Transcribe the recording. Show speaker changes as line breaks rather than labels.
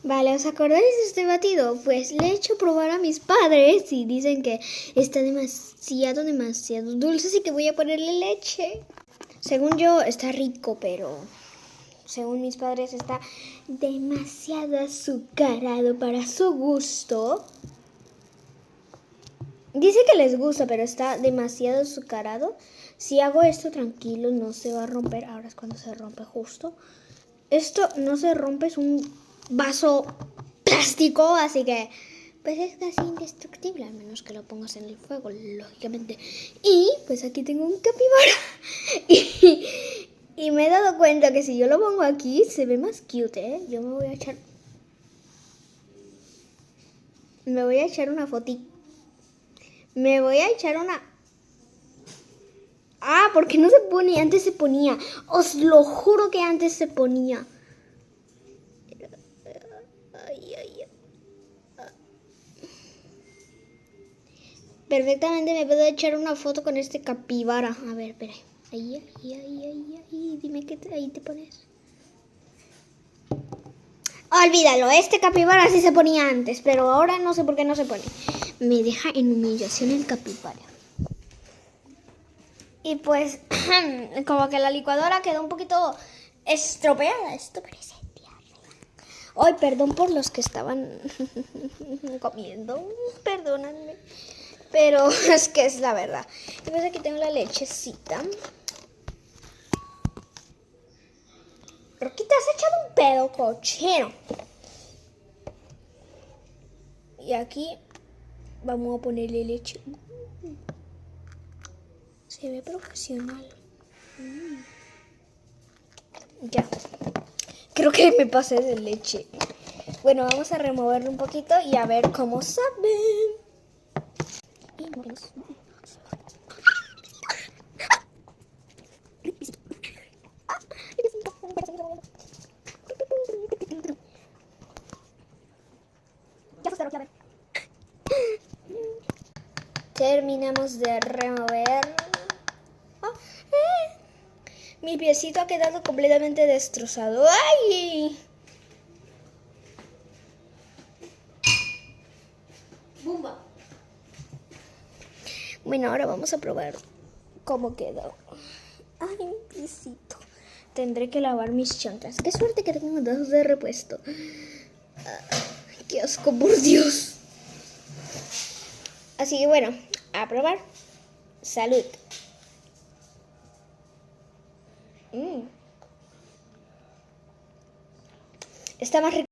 Vale, ¿os acordáis de este batido? Pues le he hecho probar a mis padres y dicen que está demasiado dulce, así que voy a ponerle leche. Según yo está rico, pero según mis padres está demasiado azucarado para su gusto. Dice que les gusta, pero está demasiado azucarado. Si hago esto tranquilo, no se va a romper. Ahora es cuando se rompe justo. Esto no se rompe, es un vaso plástico, así que pues es casi indestructible, al menos que lo pongas en el fuego, lógicamente. Y pues aquí tengo un capibara. Y me he dado cuenta que si yo lo pongo aquí, se ve más cute, ¿eh? Yo me voy a echar... Me voy a echar una fotito. Me voy a echar una... Ah, porque no se pone, antes se ponía. Os lo juro que antes se ponía. Ay, ay, ay. Perfectamente me puedo echar una foto con este capibara. A ver, espera. Ahí. Dime que ahí te pones. Olvídalo, este capibara sí se ponía antes, pero ahora no sé por qué no se pone. Me deja en humillación el capibara. Y pues, como que la licuadora quedó un poquito estropeada. Esto parece diarrea. Ay, perdón por los que estaban comiendo. Perdónenme. Pero es que es la verdad. Y pues aquí tengo la lechecita. Roquita, has echado un pedo cochino. Y aquí vamos a ponerle leche. Se ve profesional. Ya. Creo que me pasé de leche. Bueno, vamos a removerlo un poquito y a ver cómo sabe. Terminamos de remover. Mi piecito ha quedado completamente destrozado. ¡Ay! ¡Bumba! Bueno, ahora vamos a probar cómo quedó. ¡Ay, mi piecito! Tendré que lavar mis chanclas. ¡Qué suerte que tengo dos de repuesto! ¡Qué asco, por Dios! Así que bueno, a probar. ¡Salud! Está más rico.